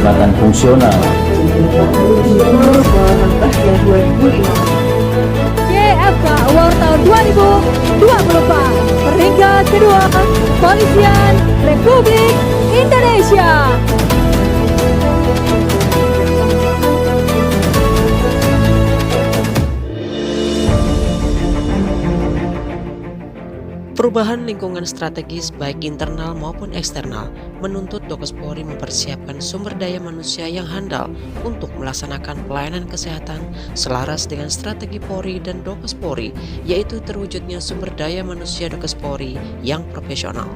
jabatan fungsional. JFK Award tahun 2024 peringkat kedua Kepolisian Republik Indonesia. Perubahan lingkungan strategis baik internal maupun eksternal menuntut Dokes Polri mempersiapkan sumber daya manusia yang handal untuk melaksanakan pelayanan kesehatan selaras dengan strategi Polri dan Dokes Polri, yaitu terwujudnya sumber daya manusia Dokes Polri yang profesional.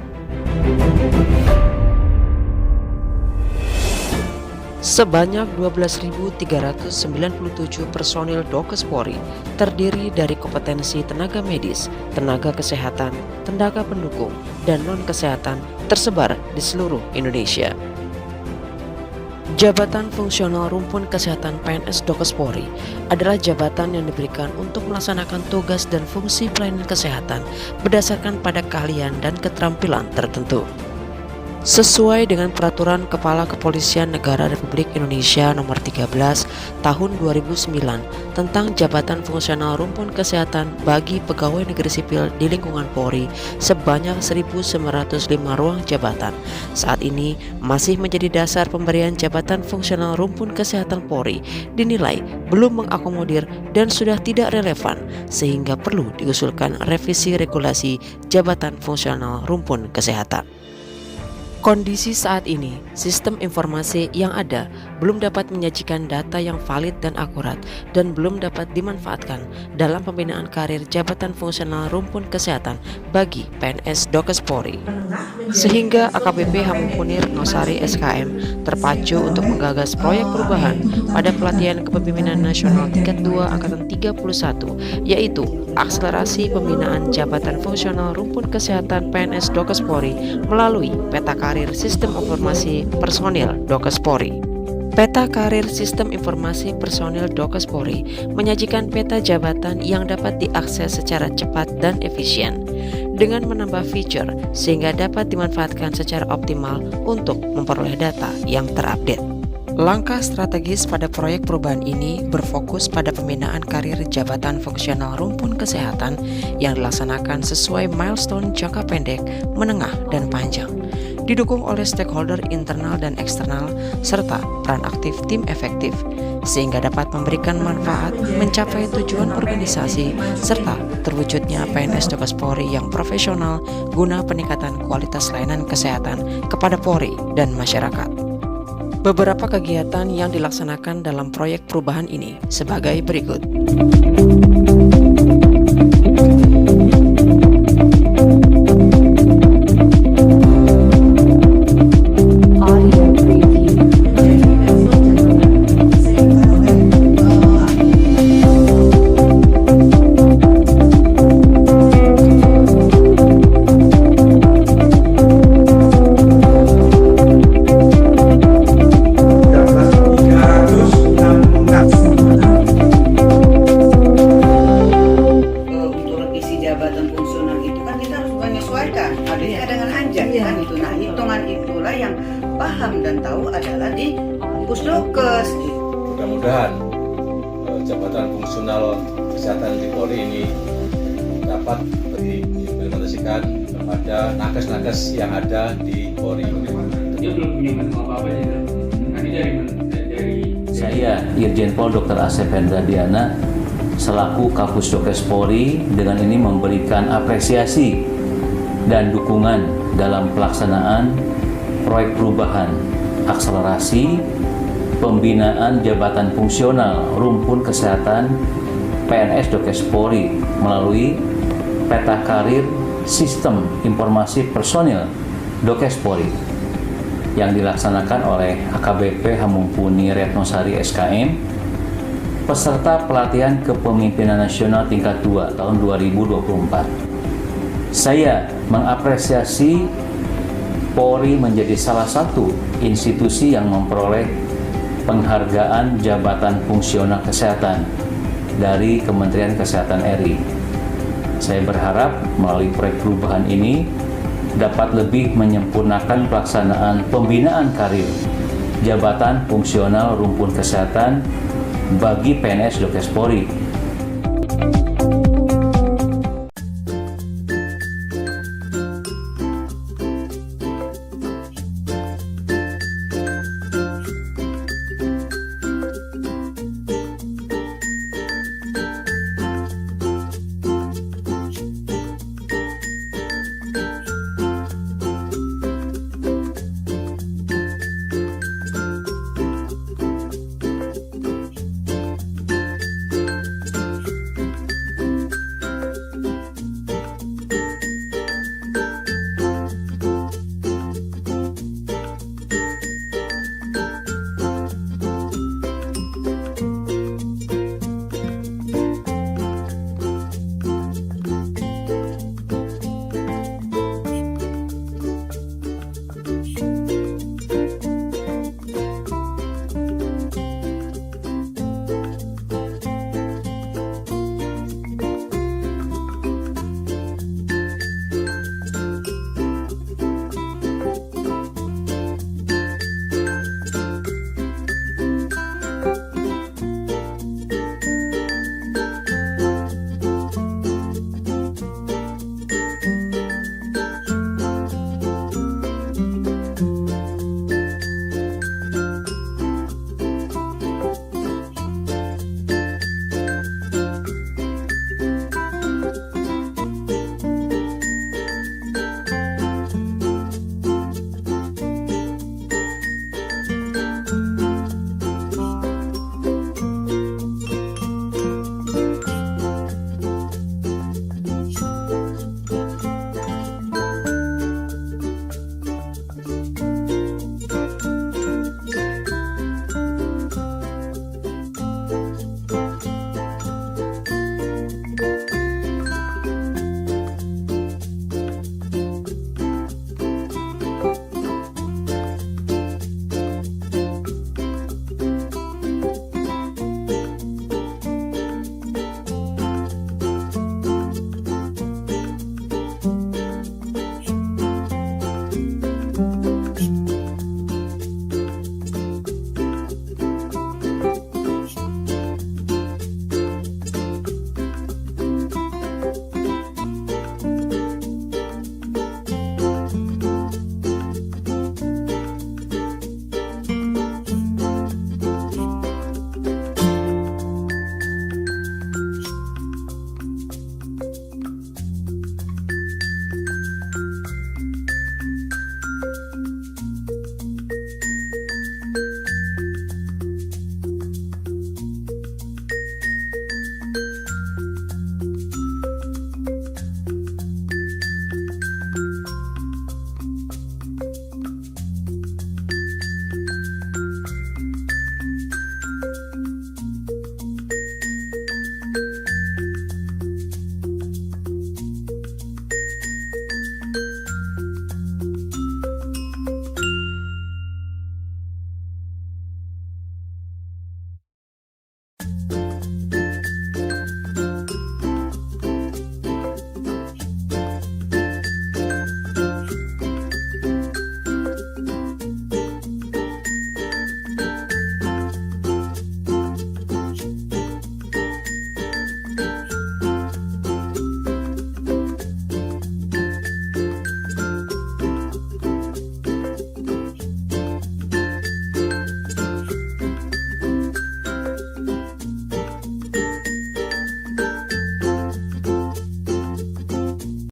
Sebanyak 12.397 personil Dokes Polri terdiri dari kompetensi tenaga medis, tenaga kesehatan, tenaga pendukung, dan non-kesehatan tersebar di seluruh Indonesia. Jabatan Fungsional Rumpun Kesehatan PNS Dokes Polri adalah jabatan yang diberikan untuk melaksanakan tugas dan fungsi pelayanan kesehatan berdasarkan pada keahlian dan keterampilan tertentu. Sesuai dengan Peraturan Kepala Kepolisian Negara Republik Indonesia Nomor 13 Tahun 2009 tentang Jabatan Fungsional Rumpun Kesehatan bagi Pegawai Negeri Sipil di lingkungan Polri sebanyak 1.905 ruang jabatan, saat ini masih menjadi dasar pemberian jabatan fungsional rumpun kesehatan Polri dinilai belum mengakomodir dan sudah tidak relevan, sehingga perlu diusulkan revisi regulasi jabatan fungsional rumpun kesehatan. Kondisi saat ini, sistem informasi yang ada belum dapat menyajikan data yang valid dan akurat dan belum dapat dimanfaatkan dalam pembinaan karir jabatan fungsional rumpun kesehatan bagi PNS Dokes Polri. Sehingga AKBP Hamengkunis Retnosari SKM terpacu untuk menggagas proyek perubahan pada pelatihan kepemimpinan nasional tingkat 2 angkatan 31, yaitu akselerasi pembinaan jabatan fungsional rumpun kesehatan PNS Dokes Polri melalui peta karir Sistem Informasi Personil Dokes Polri. Peta karir Sistem Informasi Personil Dokes Polri menyajikan peta jabatan yang dapat diakses secara cepat dan efisien dengan menambah fitur sehingga dapat dimanfaatkan secara optimal untuk memperoleh data yang terupdate. Langkah strategis pada proyek perubahan ini berfokus pada pembinaan karir jabatan fungsional rumpun kesehatan yang dilaksanakan sesuai milestone jangka pendek, menengah, dan panjang, didukung oleh stakeholder internal dan eksternal, serta peran aktif tim efektif, sehingga dapat memberikan manfaat mencapai tujuan organisasi, serta terwujudnya PNS Dokes Polri yang profesional guna peningkatan kualitas layanan kesehatan kepada Polri dan masyarakat. Beberapa kegiatan yang dilaksanakan dalam proyek perubahan ini sebagai berikut. Kan itu. Nah, hitungan itulah yang paham dan tahu adalah di Pusdokes. Mudah-mudahan jabatan fungsional kesehatan di Polri ini dapat diimplementasikan kepada nakes-nakes yang ada di Polri. Dia belum punya apa-apa ya. Saya Irjen Pol Dr. Asep Hendra Diana selaku Kapus Dokes Polri dengan ini memberikan apresiasi dan dukungan dalam pelaksanaan proyek perubahan akselerasi pembinaan jabatan fungsional rumpun kesehatan PNS Dokes Polri melalui peta karir Sistem Informasi Personil Dokes Polri yang dilaksanakan oleh AKBP Hamengkunis Retnosari SKM peserta pelatihan kepemimpinan nasional tingkat 2 tahun 2024. Saya mengapresiasi Polri menjadi salah satu institusi yang memperoleh penghargaan jabatan fungsional kesehatan dari Kementerian Kesehatan RI. Saya berharap melalui proyek perubahan ini dapat lebih menyempurnakan pelaksanaan pembinaan karir jabatan fungsional rumpun kesehatan bagi PNS Dokes Polri.